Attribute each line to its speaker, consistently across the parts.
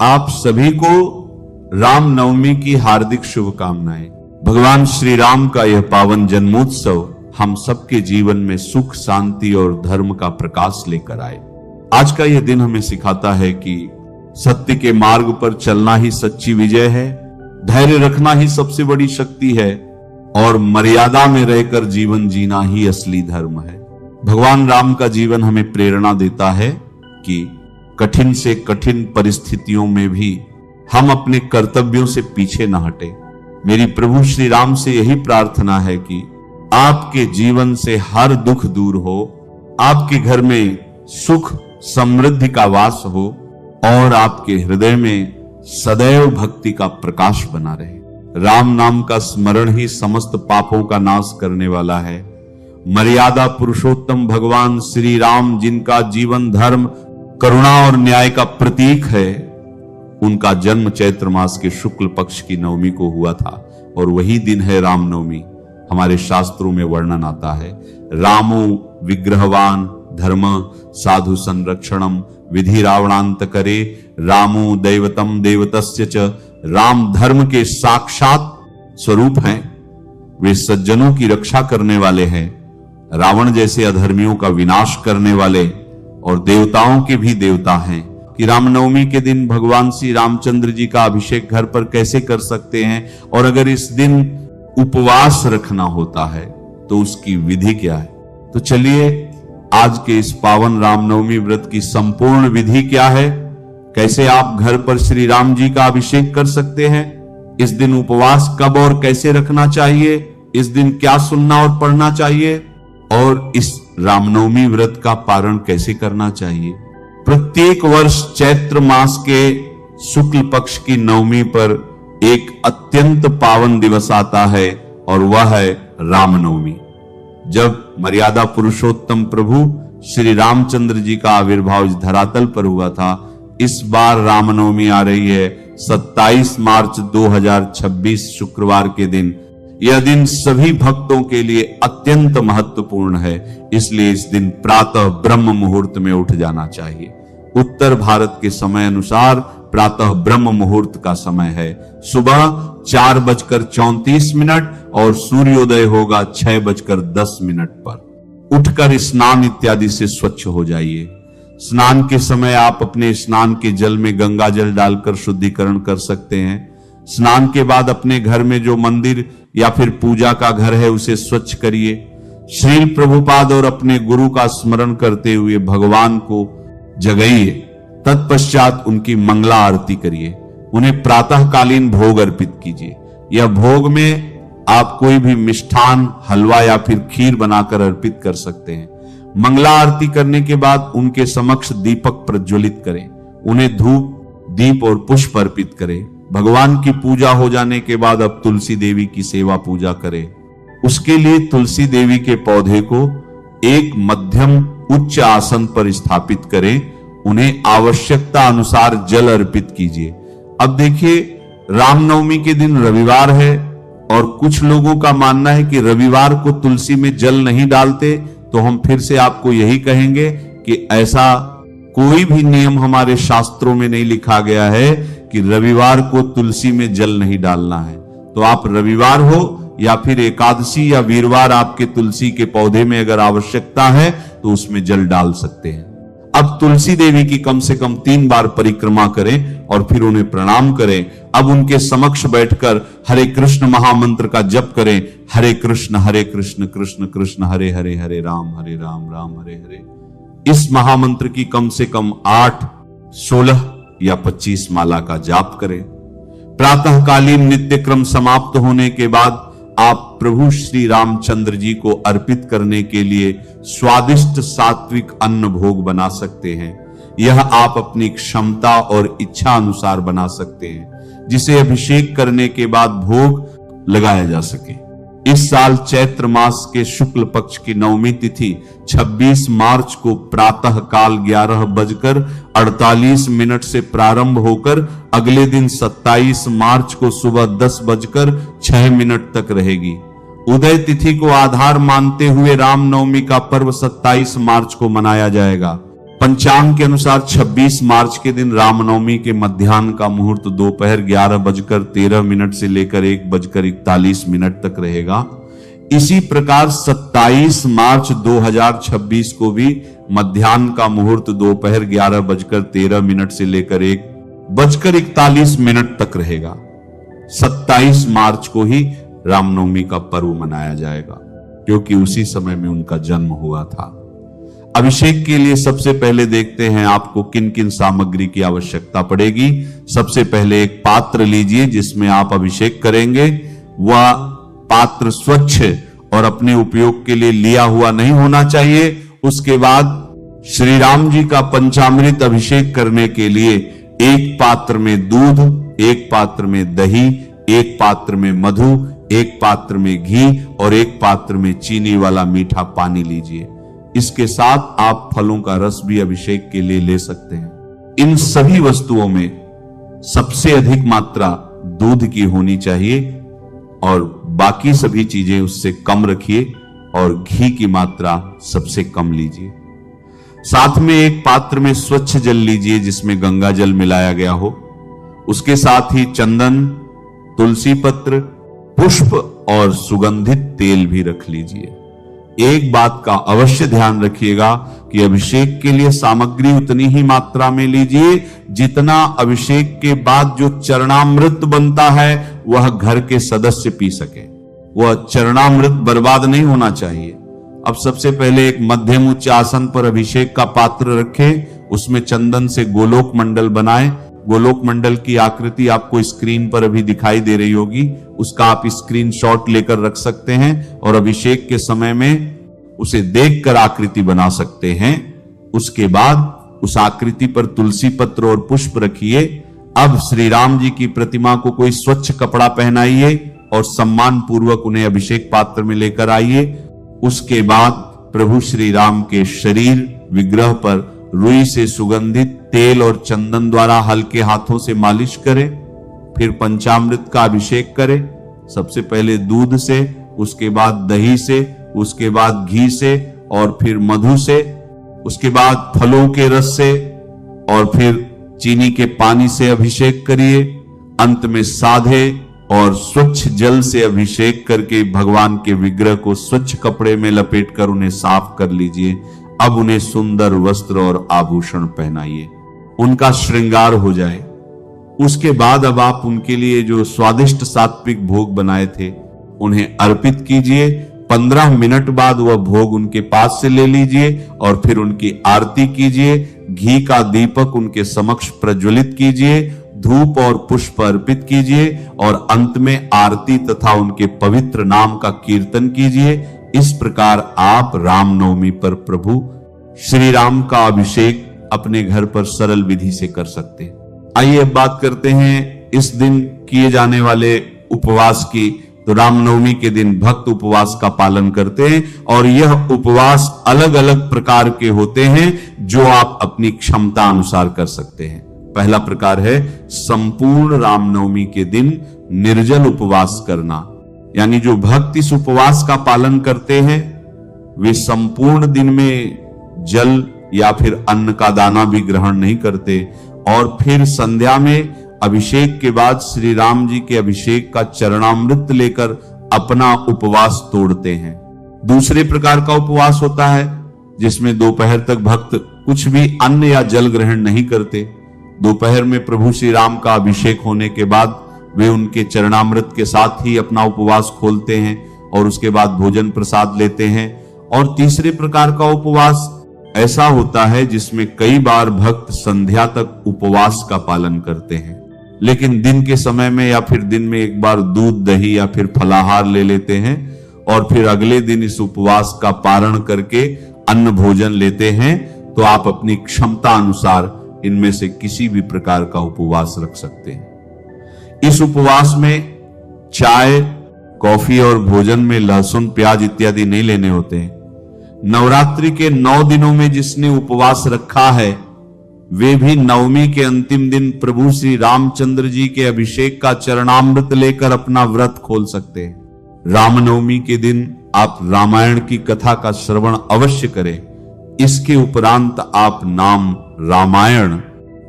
Speaker 1: आप सभी को रामनवमी की हार्दिक शुभकामनाएं। भगवान श्री राम का यह पावन जन्मोत्सव हम सबके जीवन में सुख, शांति और धर्म का प्रकाश लेकर आए। आज का यह दिन हमें सिखाता है कि सत्य के मार्ग पर चलना ही सच्ची विजय है, धैर्य रखना ही सबसे बड़ी शक्ति है और मर्यादा में रहकर जीवन जीना ही असली धर्म है। भगवान राम का जीवन हमें प्रेरणा देता है कि कठिन से कठिन परिस्थितियों में भी हम अपने कर्तव्यों से पीछे न हटे। मेरी प्रभु श्री राम से यही प्रार्थना है कि आपके जीवन से हर दुख दूर हो, आपके घर में सुख समृद्धि का वास हो और आपके हृदय में सदैव भक्ति का प्रकाश बना रहे। राम नाम का स्मरण ही समस्त पापों का नाश करने वाला है। मर्यादा पुरुषोत्तम भगवान श्री राम, जिनका जीवन धर्म, करुणा और न्याय का प्रतीक है, उनका जन्म चैत्र मास के शुक्ल पक्ष की नवमी को हुआ था और वही दिन है रामनवमी। हमारे शास्त्रों में वर्णन आता है, रामो विग्रहवान धर्म साधु संरक्षणम विधि रावणांत करे, रामो दैवतम देवतस्य च। राम धर्म के साक्षात स्वरूप हैं, वे सज्जनों की रक्षा करने वाले हैं, रावण जैसे अधर्मियों का विनाश करने वाले और देवताओं के भी देवता हैं। कि रामनवमी के दिन भगवान श्री रामचंद्र जी का अभिषेक घर पर कैसे कर सकते हैं और अगर इस दिन उपवास रखना होता है तो उसकी विधि क्या है। तो चलिए आज के इस पावन रामनवमी व्रत की संपूर्ण विधि क्या है, कैसे आप घर पर श्री राम जी का अभिषेक कर सकते हैं, इस दिन उपवास कब और कैसे रखना चाहिए, इस दिन क्या सुनना और पढ़ना चाहिए और इस रामनवमी व्रत का पारण कैसे करना चाहिए। प्रत्येक वर्ष चैत्र मास के शुक्ल पक्ष की नवमी पर एक अत्यंत पावन दिवस आता है और वह है रामनवमी, जब मर्यादा पुरुषोत्तम प्रभु श्री रामचंद्र जी का आविर्भाव इस धरातल पर हुआ था। इस बार रामनवमी आ रही है 27 मार्च 2026 शुक्रवार के दिन। यह दिन सभी भक्तों के लिए अत्यंत महत्वपूर्ण है, इसलिए इस दिन प्रातः ब्रह्म मुहूर्त में उठ जाना चाहिए। उत्तर भारत के समय अनुसार प्रातः ब्रह्म मुहूर्त का समय है, सुबह 4:34 और सूर्योदय होगा 6:10 पर। उठकर स्नान इत्यादि से स्वच्छ हो जाइए। स्नान के समय आप अपने स्नान के जल में गंगा जल डालकर शुद्धिकरण कर सकते हैं। स्नान के बाद अपने घर में जो मंदिर या फिर पूजा का घर है उसे स्वच्छ करिए। श्रील प्रभुपाद और अपने गुरु का स्मरण करते हुए भगवान को जगाइए। तत्पश्चात उनकी मंगला आरती करिए। उन्हें प्रातःकालीन भोग अर्पित कीजिए। यह भोग में आप कोई भी मिष्ठान, हलवा या फिर खीर बनाकर अर्पित कर सकते हैं। मंगला आरती करने के बाद उनके समक्ष दीपक प्रज्वलित करें। उन्हें धूप, दीप और पुष्प अर्पित करें। भगवान की पूजा हो जाने के बाद अब तुलसी देवी की सेवा पूजा करें। उसके लिए तुलसी देवी के पौधे को एक मध्यम उच्च आसन पर स्थापित करें। उन्हें आवश्यकता अनुसार जल अर्पित कीजिए। अब देखिए, रामनवमी के दिन रविवार है और कुछ लोगों का मानना है कि रविवार को तुलसी में जल नहीं डालते, तो हम फिर से आपको यही कहेंगे कि ऐसा कोई भी नियम हमारे शास्त्रों में नहीं लिखा गया है कि रविवार को तुलसी में जल नहीं डालना है। तो आप रविवार हो या फिर एकादशी या वीरवार आपके तुलसी के पौधे में अगर आवश्यकता है तो उसमें जल डाल सकते हैं। अब तुलसी देवी की कम से कम 3 बार परिक्रमा करें और फिर उन्हें प्रणाम करें। अब उनके समक्ष बैठकर हरे कृष्ण महामंत्र का जप करें। हरे कृष्ण कृष्ण कृष्ण हरे हरे, हरे राम राम हरे हरे। इस महामंत्र की कम से कम 8, 16 या 25 माला का जाप करें। प्रातःकालीन नित्य क्रम समाप्त होने के बाद आप प्रभु श्री रामचंद्र जी को अर्पित करने के लिए स्वादिष्ट सात्विक अन्न भोग बना सकते हैं। यह आप अपनी क्षमता और इच्छा अनुसार बना सकते हैं, जिसे अभिषेक करने के बाद भोग लगाया जा सके। इस साल चैत्र मास के शुक्ल पक्ष की नवमी तिथि 26 मार्च को प्रातः काल 11:48 से प्रारंभ होकर अगले दिन 27 मार्च को सुबह 10:06 तक रहेगी। उदय तिथि को आधार मानते हुए रामनवमी का पर्व 27 मार्च को मनाया जाएगा। पंचांग के अनुसार 26 मार्च के दिन रामनवमी के मध्याह्न का मुहूर्त दोपहर 11:13 से लेकर 1:41 तक रहेगा। इसी प्रकार 27 मार्च 2026 को भी मध्याह्न का मुहूर्त दोपहर 11:13 से लेकर 1:41 तक रहेगा। 27 मार्च को ही रामनवमी का पर्व मनाया जाएगा, क्योंकि उसी समय में उनका जन्म हुआ था। अभिषेक के लिए सबसे पहले देखते हैं आपको किन किन सामग्री की आवश्यकता पड़ेगी। सबसे पहले एक पात्र लीजिए जिसमें आप अभिषेक करेंगे। वह पात्र स्वच्छ और अपने उपयोग के लिए लिया हुआ नहीं होना चाहिए। उसके बाद श्री राम जी का पंचामृत अभिषेक करने के लिए एक पात्र में दूध, एक पात्र में दही, एक पात्र में मधु, एक पात्र में घी और एक पात्र में चीनी वाला मीठा पानी लीजिए। इसके साथ आप फलों का रस भी अभिषेक के लिए ले सकते हैं। इन सभी वस्तुओं में सबसे अधिक मात्रा दूध की होनी चाहिए और बाकी सभी चीजें उससे कम रखिए और घी की मात्रा सबसे कम लीजिए। साथ में एक पात्र में स्वच्छ जल लीजिए जिसमें गंगा जल मिलाया गया हो। उसके साथ ही चंदन, तुलसी पत्र, पुष्प और सुगंधित तेल भी रख लीजिए। एक बात का अवश्य ध्यान रखिएगा कि अभिषेक के लिए सामग्री उतनी ही मात्रा में लीजिए जितना अभिषेक के बाद जो चरणामृत बनता है वह घर के सदस्य पी सके। वह चरणामृत बर्बाद नहीं होना चाहिए। अब सबसे पहले एक मध्यम उच्च आसन पर अभिषेक का पात्र रखें, उसमें चंदन से गोलोक मंडल बनाएं। गोलोक मंडल की आकृति आपको स्क्रीन पर अभी दिखाई दे रही होगी, उसका आप स्क्रीनशॉट लेकर रख सकते हैं और अभिषेक के समय में उसे देखकर आकृति बना सकते हैं। उसके बाद उस आकृति पर तुलसी पत्र और पुष्प रखिए। अब श्री राम जी की प्रतिमा को कोई स्वच्छ कपड़ा पहनाइए और सम्मान पूर्वक उन्हें अभिषेक पात्र में लेकर आइए। उसके बाद प्रभु श्री राम के शरीर विग्रह पर रुई से सुगंधित तेल और चंदन द्वारा हल्के हाथों से मालिश करें। फिर पंचामृत का अभिषेक करें। सबसे पहले दूध से, उसके बाद दही से, उसके बाद घी से और फिर मधु से, उसके बाद फलों के रस से और फिर चीनी के पानी से अभिषेक करिए। अंत में साधे और स्वच्छ जल से अभिषेक करके भगवान के विग्रह को स्वच्छ कपड़े में लपेटकर उन्हें साफ कर लीजिए। अब उन्हें सुंदर वस्त्र और आभूषण पहनाइए, उनका श्रृंगार हो जाए। उसके बाद अब आप उनके लिए जो स्वादिष्ट सात्विक भोग बनाए थे उन्हें अर्पित कीजिए। 15 मिनट बाद वह भोग उनके पास से ले लीजिए और फिर उनकी आरती कीजिए। घी का दीपक उनके समक्ष प्रज्वलित कीजिए, धूप और पुष्प अर्पित कीजिए और अंत में आरती तथा उनके पवित्र नाम का कीर्तन कीजिए। इस प्रकार आप रामनवमी पर प्रभु श्री राम का अभिषेक अपने घर पर सरल विधि से कर सकते हैं। आइए अब बात करते हैं इस दिन किए जाने वाले उपवास की। तो रामनवमी के दिन भक्त उपवास का पालन करते हैं और यह उपवास अलग अलग प्रकार के होते हैं जो आप अपनी क्षमता अनुसार कर सकते हैं। पहला प्रकार है संपूर्ण रामनवमी के दिन निर्जल उपवास करना, यानी जो भक्त इस उपवास का पालन करते हैं वे संपूर्ण दिन में जल या फिर अन्न का दाना भी ग्रहण नहीं करते और फिर संध्या में अभिषेक के बाद श्री राम जी के अभिषेक का चरणामृत लेकर अपना उपवास तोड़ते हैं। दूसरे प्रकार का उपवास होता है जिसमें दोपहर तक भक्त कुछ भी अन्न या जल ग्रहण नहीं करते। दोपहर में प्रभु श्री राम का अभिषेक होने के बाद वे उनके चरणामृत के साथ ही अपना उपवास खोलते हैं और उसके बाद भोजन प्रसाद लेते हैं। और तीसरे प्रकार का उपवास ऐसा होता है जिसमें कई बार भक्त संध्या तक उपवास का पालन करते हैं, लेकिन दिन के समय में या फिर दिन में एक बार दूध, दही या फिर फलाहार ले लेते हैं और फिर अगले दिन इस उपवास का पारण करके अन्न भोजन लेते हैं। तो आप अपनी क्षमता अनुसार इनमें से किसी भी प्रकार का उपवास रख सकते हैं। इस उपवास में चाय, कॉफी और भोजन में लहसुन, प्याज इत्यादि नहीं लेने होते हैं। नवरात्रि के 9 दिनों में जिसने उपवास रखा है वे भी नवमी के अंतिम दिन प्रभु श्री रामचंद्र जी के अभिषेक का चरणामृत लेकर अपना व्रत खोल सकते हैं। रामनवमी के दिन आप रामायण की कथा का श्रवण अवश्य करें। इसके उपरांत आप नाम रामायण,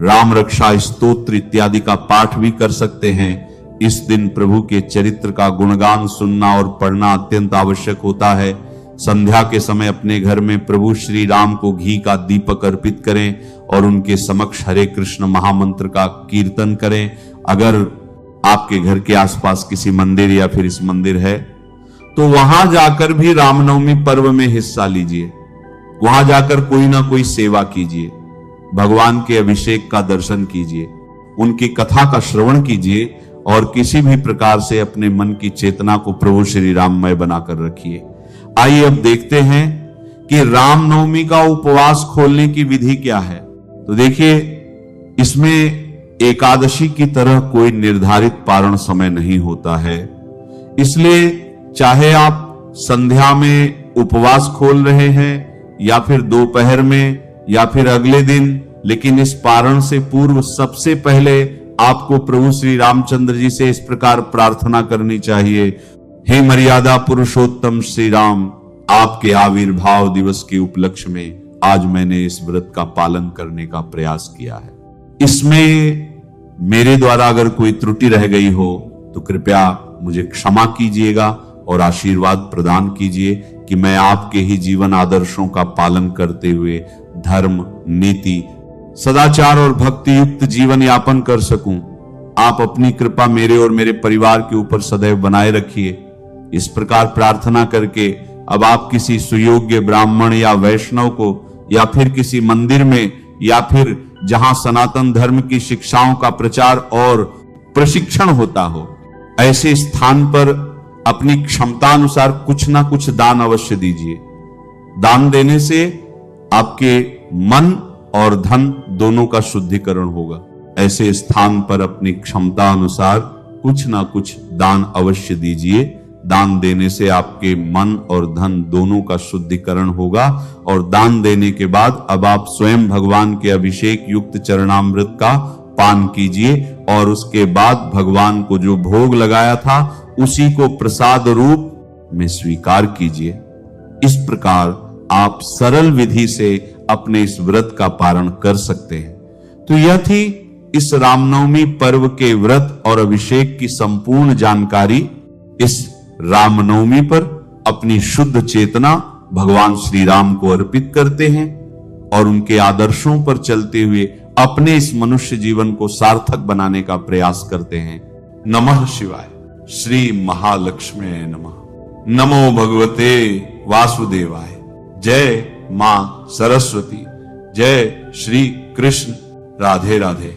Speaker 1: राम रक्षा स्तोत्र इत्यादि का पाठ भी कर सकते हैं। इस दिन प्रभु के चरित्र का गुणगान सुनना और पढ़ना अत्यंत आवश्यक होता है। संध्या के समय अपने घर में प्रभु श्री राम को घी का दीपक अर्पित करें और उनके समक्ष हरे कृष्ण महामंत्र का कीर्तन करें। अगर आपके घर के आसपास किसी मंदिर या फिर इस मंदिर है तो वहां जाकर भी रामनवमी पर्व में हिस्सा लीजिए। वहां जाकर कोई ना कोई सेवा कीजिए, भगवान के अभिषेक का दर्शन कीजिए, उनकी कथा का श्रवण कीजिए और किसी भी प्रकार से अपने मन की चेतना को प्रभु श्री राममय बनाकर रखिए। आइए अब देखते हैं कि रामनवमी का उपवास खोलने की विधि क्या है। तो देखिए, इसमें एकादशी की तरह कोई निर्धारित पारण समय नहीं होता है, इसलिए चाहे आप संध्या में उपवास खोल रहे हैं या फिर दोपहर में या फिर अगले दिन, लेकिन इस पारण से पूर्व सबसे पहले आपको प्रभु श्री रामचंद्र जी से इस प्रकार प्रार्थना करनी चाहिए, हे मर्यादा पुरुषोत्तम श्री राम, आपके आविर्भाव दिवस के उपलक्ष्य में आज मैंने इस व्रत का पालन करने का प्रयास किया है। इसमें मेरे द्वारा अगर कोई त्रुटि रह गई हो तो कृपया मुझे क्षमा कीजिएगा और आशीर्वाद प्रदान कीजिए कि मैं आपके ही जीवन आदर्शों का पालन करते हुए धर्म, नीति, सदाचार और भक्ति युक्त जीवन यापन कर सकूं। आप अपनी कृपा मेरे और मेरे परिवार के ऊपर सदैव बनाए रखिए। इस प्रकार प्रार्थना करके अब आप किसी सुयोग्य ब्राह्मण या वैष्णव को या फिर किसी मंदिर में या फिर जहां सनातन धर्म की शिक्षाओं का प्रचार और प्रशिक्षण होता हो, ऐसे स्थान पर अपनी क्षमता अनुसार कुछ ना कुछ दान अवश्य दीजिए। दान देने से आपके मन और धन दोनों का शुद्धिकरण होगा। ऐसे स्थान पर अपनी क्षमता अनुसार कुछ ना कुछ दान अवश्य दीजिए। दान देने से आपके मन और धन दोनों का शुद्धिकरण होगा और दान देने के बाद अब आप स्वयं भगवान के अभिषेक युक्त चरणामृत का पान कीजिए और उसके बाद भगवान को जो भोग लगाया था उसी को प्रसाद रूप में स्वीकार कीजिए। इस प्रकार आप सरल विधि से अपने इस व्रत का पारण कर सकते हैं। तो यह थी इस रामनवमी पर्व के व्रत और अभिषेक की संपूर्ण जानकारी। इस रामनवमी पर अपनी शुद्ध चेतना भगवान श्री राम को अर्पित करते हैं और उनके आदर्शों पर चलते हुए अपने इस मनुष्य जीवन को सार्थक बनाने का प्रयास करते हैं। नमः शिवाय। श्री महालक्ष्मी नमः। नमो भगवते वासुदेवाय। जय मां सरस्वती। जय श्री कृष्ण। राधे राधे।